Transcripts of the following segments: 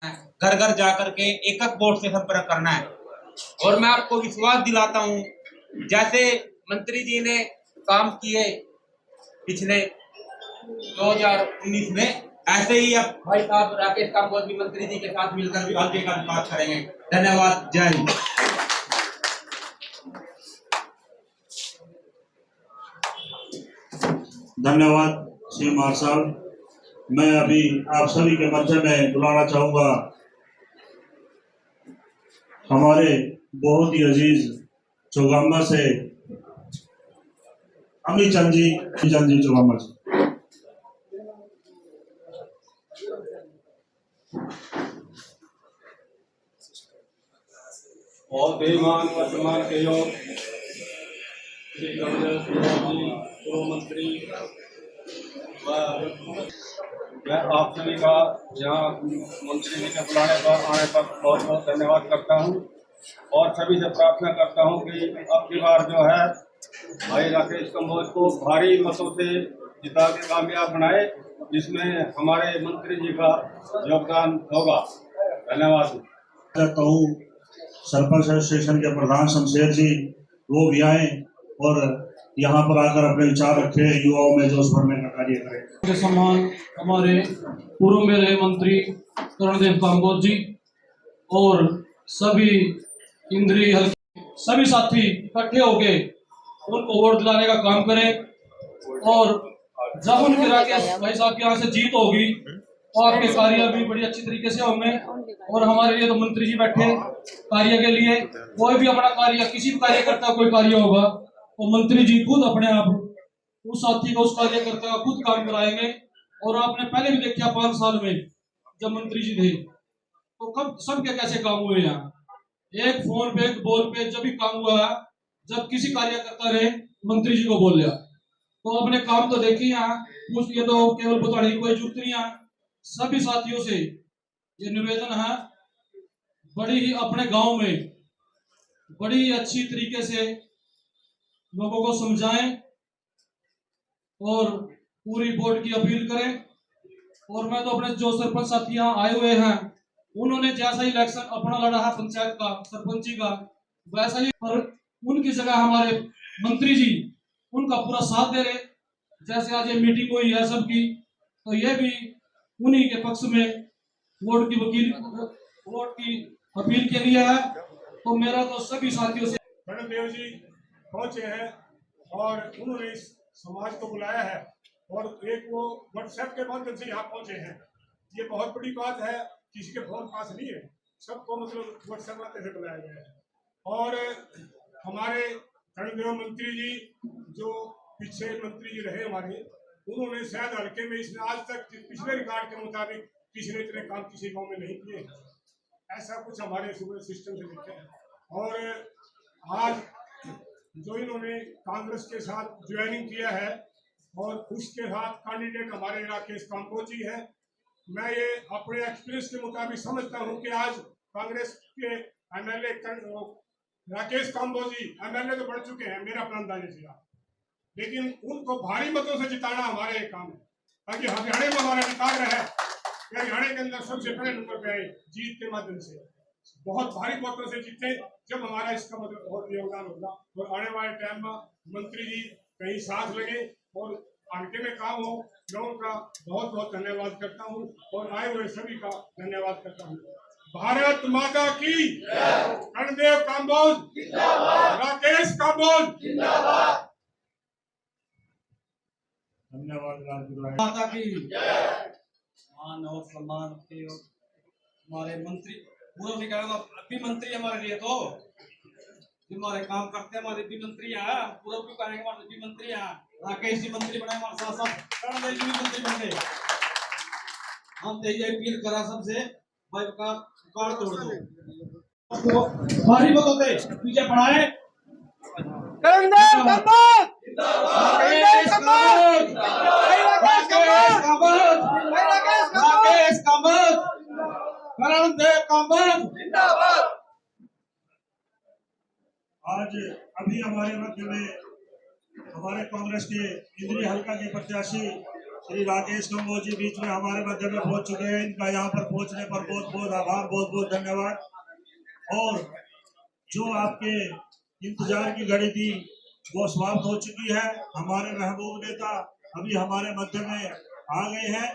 घर घर जाकर के एक एक वोट से संपर्क करना है। और मैं आपको विश्वास दिलाता हूं, जैसे मंत्री जी ने काम किए पिछले 2019 में, ऐसे ही अब भाई साहब राकेश कामबोज भी मंत्री जी के साथ मिलकर भी आगे का विकास करेंगे। धन्यवाद। जय हिंद। धन्यवाद श्री मार्शल। मैं अभी आप सभी के मध्य में बुलाना चाहूंगा हमारे बहुत ही अजीज चौगामा से अमित चंद जी चौगामा जी। और बेईमान वर्तमान के योग श्री कमलेश जी पूर्व मंत्री, मैं आप सभी का यहाँ मंत्री जी के बुलाने पर आने पर बहुत बहुत धन्यवाद करता हूँ और सभी से प्रार्थना करता हूँ कि अब की बार जो है भाई राकेश कामबोज को भारी मतों से जिता के कामयाब बनाए, जिसमें हमारे मंत्री जी का योगदान होगा। धन्यवाद। सरपंच एसोसिएशन के प्रधान शमशेर जी वो भी आए और यहाँ पर आकर अपने विचार रखे, युवाओं में जोश भरने का कार्य करें। सम्मान हमारे पूर्व में रहे मंत्री कर्णदेव कामबोज जी और सभी इंद्री हल्के सभी साथी इकट्ठे होके उनको वोट दिलाने का काम करें। और जब उनके राकेश भाई साहब के यहाँ से जीत होगी तो आपके कार्य भी बड़ी अच्छी तरीके से होंगे। और हमारे लिए तो मंत्री जी बैठे कार्य के लिए, कोई भी अपना कार्य किसी भी कार्यकर्ता कोई कार्य होगा तो मंत्री जी खुद अपने आप उस साथी को उस कार्यकर्ता का खुद काम कराएंगे। और आपने पहले भी देखा 5 साल में जब मंत्री जी थे तो कब सबके कैसे काम हुए यहाँ, एक फोन पे एक बोल पे जब भी काम हुआ, जब किसी कार्यकर्ता ने मंत्री जी को बोल लिया तो अपने काम तो देखिए यहाँ कुछ, ये तो केवल बताने की कोई जरूरत नहीं है। सभी साथियों से ये निवेदन है, बड़ी ही अपने गांव में बड़ी अच्छी तरीके से लोगों को समझाएं और पूरी बोर्ड की अपील करें। और मैं तो अपने जो सरपंच साथी यहाँ आए हुए हैं उन्होंने जैसा ही इलेक्शन अपना लड़ा है पंचायत का सरपंची का, वैसा ही पर उनकी जगह हमारे मंत्री जी उनका पूरा साथ दे रहे। जैसे आज ये मीटिंग हुई है सबकी, तो ये भी उन्हीं के पक्ष में वोट की अपील के लिए है। तो मेरा तो सभी साथियों से कर्णदेव जी पहुंचे हैं और उन्होंने इस समाज को बुलाया है और एक वो व्हाट्सएप के माध्यम से यहाँ पहुंचे हैं। ये बहुत बड़ी बात है, किसी के फोन पास नहीं है, सबको मतलब व्हाट्सएप से बुलाया गया है। और हमारे कर्णदेव मंत्री जी जो पीछे मंत्री जी रहे हमारे, उन्होंने शायद हल्के में इसने आज तक पिछले रिकॉर्ड के मुताबिक किसी ने इतने काम किसी गाँव में नहीं किए, ऐसा कुछ हमारे सुबह सिस्टम से देखे हैं। और आज जो इन्होंने कांग्रेस के साथ ज्वाइनिंग किया है और उसके साथ कैंडिडेट हमारे राकेश कामबोज जी है, मैं ये अपने एक्सपीरियंस के मुताबिक समझता हूँ कि आज कांग्रेस के एमएलए राकेश कामबोज जी एमएलए तो बढ़ चुके हैं मेरा अपना अंदाजे से, लेकिन उनको भारी मतों से जिताना हमारे काम है ताकि हरियाणा में हमारा अधिकार रहे, हरियाणा के अंदर सबसे पहले नंबर पे आए जीत के माध्यम से, बहुत भारी वोटों से जीते, जब हमारा इसका मतलब बहुत योगदान होगा। और आने वाले टाइम में मंत्री जी कहीं साथ लगे और आगे में काम हो। मैं उनका बहुत बहुत धन्यवाद करता हूँ और आए हुए सभी का धन्यवाद करता हूँ। भारत माता की, कर्णदेव कामबोज, राकेश कामबोज, धन्यवाद। माता की मान और सम्मान के हमारे मंत्री पूर्व नहीं करेगा, अभी मंत्री हमारे लिए तो हमारे काम करते हैं, हमारे भी मंत्री हैं, पूर्व भी करेंगे हमारे भी मंत्री हैं, राकेश जी मंत्री बने हमारे साथ साथ कर्णदेव जी भी मंत्री बन गए। हम तो ये अपील करा सबसे भाई का कार्ड तोड़ दो, भारी बात होते पीछे बढ़ाए। कर्णदेव कामबोज जिंदाबाद, राकेश कामबोज, कर्णदेव कामबोज जिंदाबाद। आज अभी हमारे मध्य में हमारे कांग्रेस के इंद्री हल्का के प्रत्याशी श्री राकेश कंबोज जी बीच में हमारे मध्य में पहुंच चुके हैं। इनका यहाँ पर पहुंचने पर बहुत बहुत आभार, बहुत बहुत धन्यवाद। और जो आपके इंतजार की घड़ी थी वो समाप्त हो चुकी है। हमारे महबूब नेता अभी हमारे मध्य में आ गए हैं।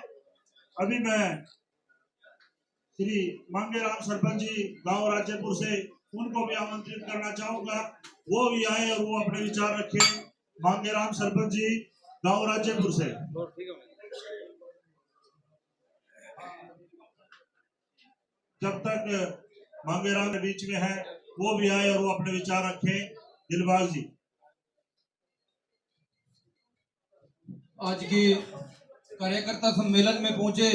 अभी मैं श्री मांगेराम सरपंच जी गांव राज्यपुर से, उनको भी आमंत्रित करना चाहूंगा, वो भी आए और वो अपने विचार रखें। मांगेराम सरपंच जी गांव राज्यपुर से। जब तक मांगेराम के बीच में है वो भी आए और वो अपने विचार रखें। दिलबाग जी। आज की कार्यकर्ता सम्मेलन में पहुंचे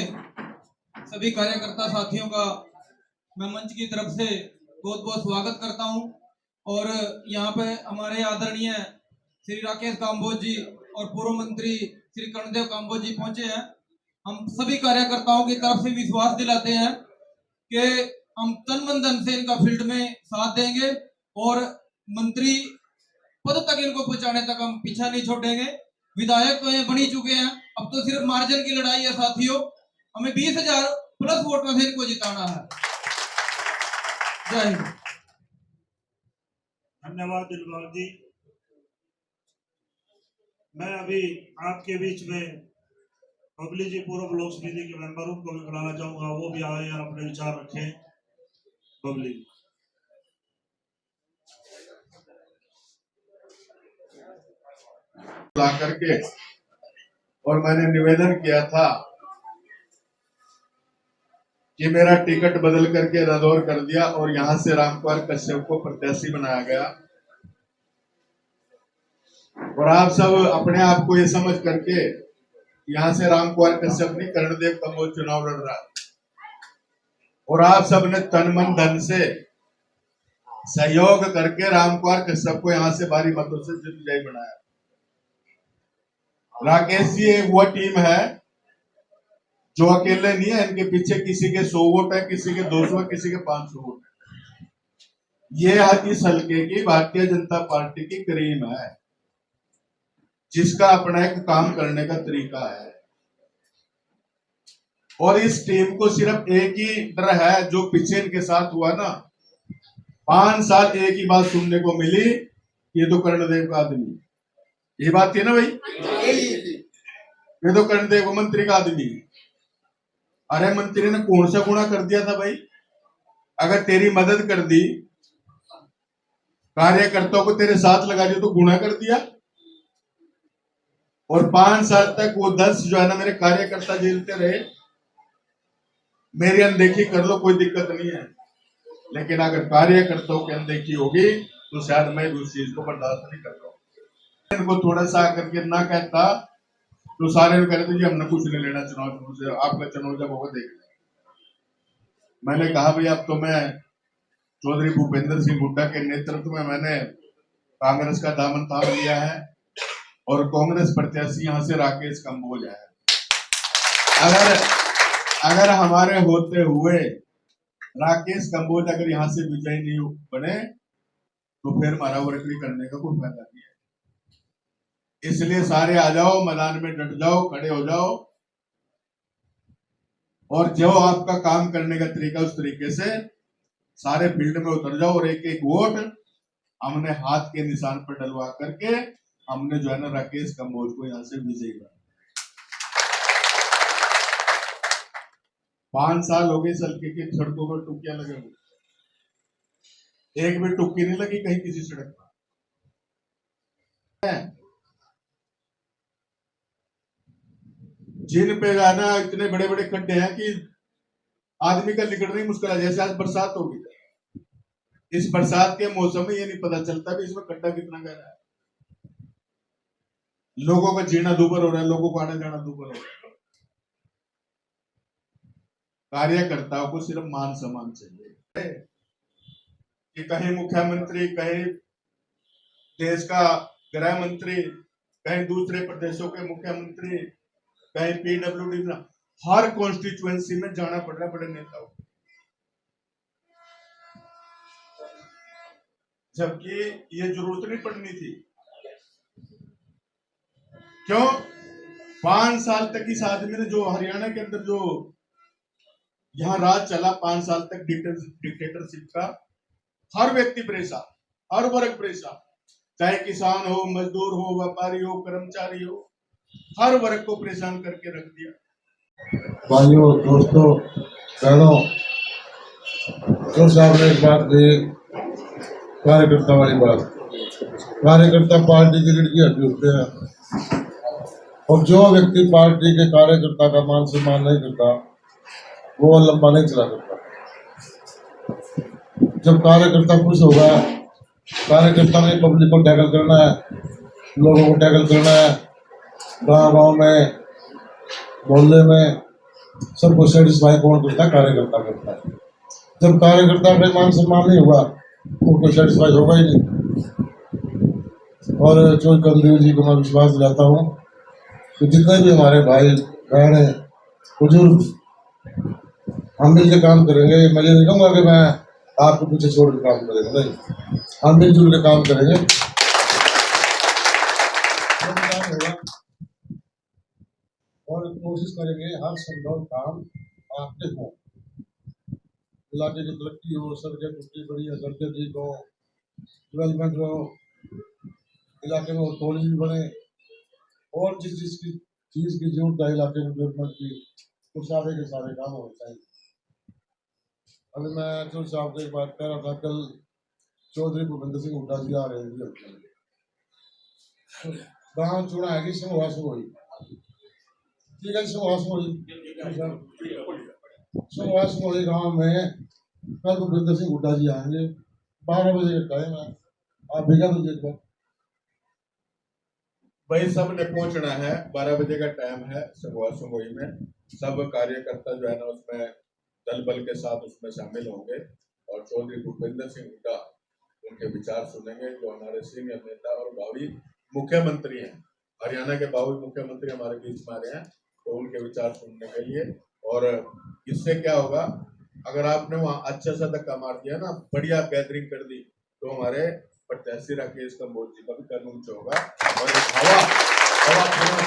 सभी कार्यकर्ता साथियों का मैं मंच की तरफ से बहुत बहुत स्वागत करता हूं। और यहाँ पे हमारे आदरणीय श्री राकेश काम्बोज जी और पूर्व मंत्री श्री कर्णदेव काम्बोज जी पहुंचे हैं। हम सभी कार्यकर्ताओं की तरफ से विश्वास दिलाते हैं कि हम तन मन धन से इनका फील्ड में साथ देंगे और मंत्री पद तक इनको पहुंचाने तक हम पीछा नहीं छोड़ेंगे। विधायक तो ये बनी चुके हैं, अब तो सिर्फ मार्जिन की लड़ाई है साथियों। हमें 20,000 प्लस वोटों से इनको जिताना है। जय हिंद। धन्यवाद दिलबाग जी। मैं अभी आपके बीच में बबली जी पूर्व ब्लॉक समिति के मेंबर उनको भी बुलाना चाहूंगा, वो भी आए और अपने विचार रखें। बबली ला करके, और मैंने निवेदन किया था कि मेरा टिकट बदल करके रदौर कर दिया और यहां से रामकुमार कश्यप को प्रत्याशी बनाया गया। और आप सब अपने आप को ये समझ करके यहां से रामकुमार कश्यप नहीं, कर्णदेव कंबोज चुनाव लड़ रहा, और आप सब ने तन मन धन से सहयोग करके रामकुमार कश्यप को यहां से भारी मतों से विजयी बनाया। राकेश जी एक वो टीम है जो अकेले नहीं है, इनके पीछे किसी के 100 वोट है, किसी के 200, किसी के 500 वोट है। ये इस हल्के की भारतीय जनता पार्टी की क्रीम है, जिसका अपना एक काम करने का तरीका है। और इस टीम को सिर्फ एक ही डर है, जो पीछे इनके साथ हुआ ना, 5 साल एक ही बात सुनने को मिली, ये तो कर्णदेव का आदमी। ये बात थी ना भाई, ये तो कर्णदेव मंत्री का आदमी। अरे मंत्री ने कौन सा गुना कर दिया था भाई? अगर तेरी मदद कर दी, कार्यकर्ताओं को तेरे साथ लगा दिया, तो गुना कर दिया। और 5 साल तक वो 10 जो है ना मेरे कार्यकर्ता झेलते रहे। मेरी अनदेखी कर लो, कोई दिक्कत नहीं है, लेकिन अगर कार्यकर्ताओं की अनदेखी होगी तो शायद मैं उस चीज को बर्दाश्त नहीं कर पाऊंगा। इनको थोड़ा सा आकर के ना कहता तो सारे लोग कहते जी हमने कुछ नहीं लेना चुनाव से, आपका चुनाव जब होगा देख। मैंने कहा भाई अब तो मैं चौधरी भूपेंद्र सिंह हुड्डा के नेतृत्व में मैंने कांग्रेस का दामन थाम लिया है और कांग्रेस प्रत्याशी यहाँ से राकेश कंबोज है। अगर हमारे होते हुए राकेश कंबोज अगर यहाँ से विजयी नहीं बने तो फिर मारावरकड़ी करने का कोई फायदा नहीं है। इसलिए सारे आ जाओ, मैदान में डट जाओ, खड़े हो जाओ, और जो आपका काम करने का तरीका उस तरीके से सारे फील्ड में उतर जाओ। और एक एक वोट हमने हाथ के निशान पर डलवा करके हमने जो है ना राकेश कंबोज को यहां से विजयी बनाया। 5 साल हो गए सड़क की सड़कों पर टुक्कियां लगे हुए, एक भी टुक्की नहीं लगी कहीं किसी सड़क पर। जिन पे गाना इतने बड़े बड़े खड्डे हैं कि आदमी का निकलना ही मुश्किल है। जैसे आज बरसात होगी, इस बरसात के मौसम में ये नहीं पता चलता भी इसमें खड्डा कितना गहरा है। लोगों का जीना दूभर हो रहा है, लोगों को आना जाना दूभर हो रहा है। कार्यकर्ताओं को सिर्फ मान सम्मान चाहिए कि कहीं मुख्यमंत्री, कहीं देश का गृह मंत्री, कहीं दूसरे प्रदेशों के मुख्यमंत्री, कहीं पीडब्ल्यूडी, हर कॉन्स्टिट्यूएंसी में जाना पड़ रहा है बड़े नेताओं, जबकि ये जरूरत नहीं पड़नी थी। क्यों? 5 साल तक इस आदमी ने जो हरियाणा के अंदर जो यहाँ राज चला 5 साल तक डिक्टेटरशिप का, हर व्यक्ति परेशान, हर वर्ग परेशान, चाहे किसान हो, मजदूर हो, व्यापारी हो, कर्मचारी हो, हर वर्ग को परेशान करके रख दिया। भाइयों, दोस्तों, बहनों, जो साहब ने एक बात कही, कार्यकर्ता वाली बात। कार्यकर्ता पार्टी की रीढ़ की हड्डी होते हैं, और जो व्यक्ति पार्टी के कार्यकर्ता का मान सम्मान नहीं करता वो लंबा नहीं चला सकता। जब कार्यकर्ता खुश होगा, कार्यकर्ता ने पब्लिक को टैकल करना है, लोगों को टैकल करना है, गाँव में, मोहल्ले में, सबको सेटिस्फाई कौन करता है? कार्यकर्ता करता है। जब कार्यकर्ता का मान सम्मान नहीं होगा तो कोई सेटिस्फाई होगा ही नहीं। और चोर कमदेव जी को मैं विश्वास दिलाता हूँ कि जितने भी हमारे भाई बहन हैं, बुजुर्ग, हम मिलकर काम करेंगे। मैं ये नहीं कहूँगा कि मैं आपको पीछे छोड़ के काम करेंगे, नहीं, हम मिलजुल के काम करेंगे। और कोशिश करेंगे हर संभव काम आपके हों, इलाके की तरक्की हो, सड़कें टूटी पड़ी है, सड़कें ठीक हो, डेवलपमेंट हो, इलाके में कॉलेज भी बने, और जिस चीज़ की जरूरत है इलाके में डेवलपमेंट की, तो सारे के सारे काम होने चाहिए। अभी मैं चौधरी साहब को एक बात कह रहा था, कल चौधरी भूपेंद्र सिंह हुड्डा जी आ रहे हैं, गाँव चुना है कि समूह हुई, ठीक है, समूह गाँव में कल भूपेंद्र सिंह हुड्डा जी आएंगे, 12 बजे का टाइम है, आप भेजा तो देख लो भाई, सब ने पहुंचना है, 12 बजे का टाइम है। समूही में सब कार्यकर्ता जो है ना उसमें दल बल के साथ उसमें शामिल होंगे, और चौधरी भूपेंद्र सिंह हुड्डा उनके विचार सुनेंगे, जो हमारे सीनियर नेता और भावी मुख्यमंत्री हैं, हरियाणा के भावी मुख्यमंत्री हमारे बीच में आ रहे हैं, तो उनके विचार सुनने के लिए। और इससे क्या होगा, अगर आपने वहाँ अच्छा सा धक्का मार दिया ना, बढ़िया गैदरिंग कर दी, तो हमारे प्रत्याशी राकेश कंबोज जी का भी कदम ऊंचा होगा, और हवा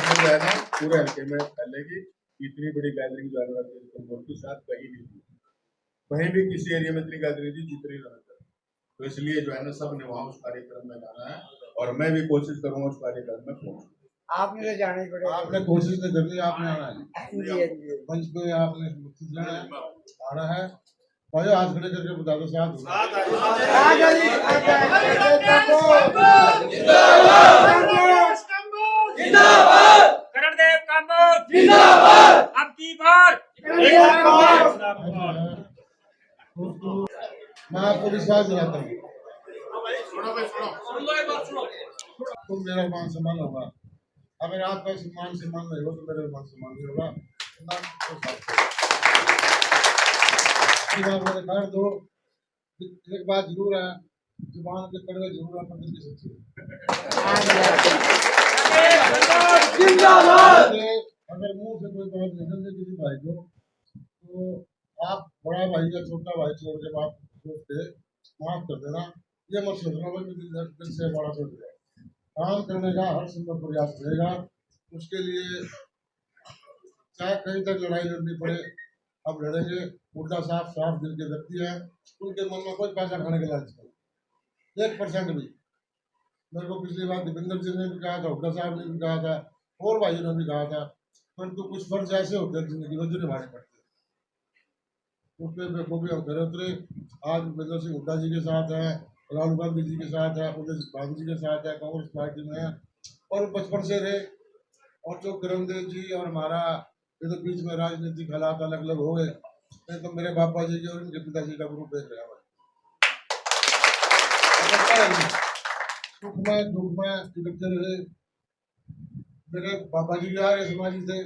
जो है ना पूरे हल्के में फैलेगी। इतनी बड़ी गैदरिंग जो है राकेश कंबोज के साथ कहीं भी किसी एरिया में इतनी गैदरिंग थी जितनी ना, तो इसलिए जो है ना सब ने वहाँ उस कार्यक्रम में जाना है, और मैं भी कोशिश करूंगा उस कार्यक्रम में पहुंचूं। आपने तो जाना ही पड़ेगा, आपने कोशिश नहीं करनी, आपने आना है मंच पे, आपने आना है। भाई हाथ खड़े करके बता दो, साथ करणदेव कांबोज जिंदाबाद, अब की बार मैं आपको विश्वास दिलाता हूँ, तुम मेरा मान सम्मान होगा। अगर आपका मान सम्मान नहीं हो तो मेरा मान सम्मान नहीं होगा। कर दो, एक बात जरूर है, जुबान के कड़वे जरूर अपन की सच्ची है। अगर मुंह से कोई बात निकल जाए किसी भाई को, तो आप बड़ा भाई या छोटा भाई छोड़ के बात सोच के माफ कर देना, ये मत सोचना भाई दिल से बड़ा सोच रहा है। काम करने का हर संभव प्रयास रहेगा, उसके लिए चाहे कहीं तक लड़ाई लड़नी पड़े, अब लड़ेंगे। हुड्डा साहब साफ दिल के व्यक्ति है, उनके मन में कोई पैसा खाने के लालच नहीं, 1% भी। मेरे को पिछली बार दीपेंद्र जी ने भी कहा था, हुड्डा साहब ने भी कहा था, और भाइयों ने भी कहा था, परंतु कुछ फर्ज ऐसे होते हैं जिंदगी में जो निभाने पड़ते हैं, उसमें वो भी हम खड़े उतरे। आज भूपेंद्र सिंह हुड्डा जी के साथ हैं, राहुल गांधी जी के साथ है, उदय गांधी जी के साथ है, कांग्रेस पार्टी में है, और बचपन से रहे। और जो करणदेव जी और हमारा ये तो बीच में राजनीतिक हालात अलग अलग हो गए, तो मेरे पापा जी के और इनके पिताजी का ग्रुप देख रहे हैं। सुख में दुख में इकट्ठे रहे। मेरे पापा जी भी आर्य समाजी थे,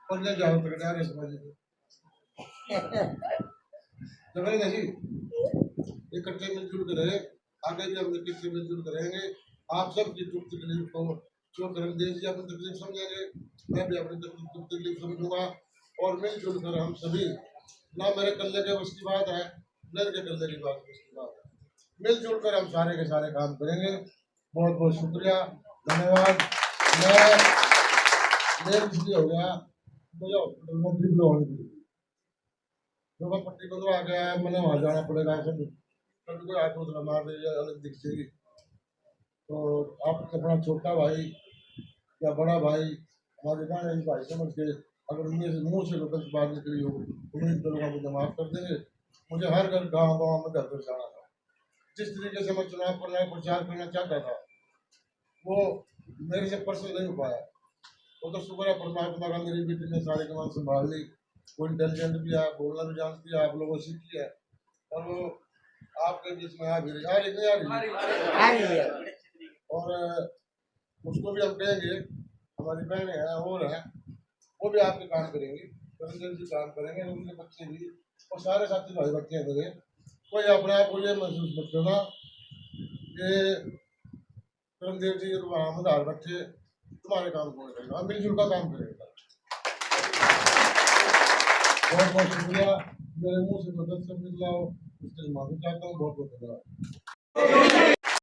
और ले जाओ तक आर्य समाजी थे, समझे जी, इकट्ठे मिलजुल कर रहे, आगे भी हम इकट्ठे मिलजुल करेंगे। आप सब की दुख तकलीफ को जो करणदेव जी अपनी तकलीफ समझेंगे, मैं भी अपनी दुख तकलीफ समझूंगा, और मिलजुल कर हम सभी, ना मेरे कल्ले के बस की बात है, न इनके कल्ले की बात बस की बात है, मिलजुल कर हम सारे के सारे काम करेंगे। बहुत बहुत शुक्रिया, धन्यवाद। मेल इसलिए हो गया, मुझे हॉस्पिटल में ड्रिप लगवानी पड़ी। जब मैं पट्टी बंधवा आ गया, मैंने वहाँ जाना पड़ेगा, कभी कोई आटो उतना मार दे या अलग दिख जाएगी। तो आप अपना छोटा भाई या बड़ा भाई, हमारे बहन भाई समझ के अगर मुँह से गलत बात निकली हो, उन्हीं लोगों का मुझे माफ कर देंगे। मुझे हर घर गाँव में घर घर जाना था। जिस तरीके से मैं चुनाव प्रचार करना चाहता था, वो मेरे से पर्सनल नहीं हो पाया। वो तो शुक्र है परमात्मा का, मेरी बेटी ने सारी कमान संभाल ली। वो इंटेलिजेंट भी है, बोलना भी जानती है, आप लोगों से सीखी है, और वो आपके बीच में आ रही है। और उसको भी हम कहेंगे, हमारी बहनें हैं और हैं, वो भी आपके काम करेंगी, जल्दी काम करेंगे, उनके बच्चे भी और सारे साथी भाई बच्चे हैं। कोई अपने आप को ये महसूस मत करना कि करमदेव जी हम उधार बच्चे तुम्हारे काम कौन करेगा, हम मिलजुल का काम करेंगे। बहुत बहुत शुक्रिया। मेरे मुंह से गलत शब्द निकला हो उसके लिए माफी चाहता हूँ। बहुत बहुत धन्यवाद।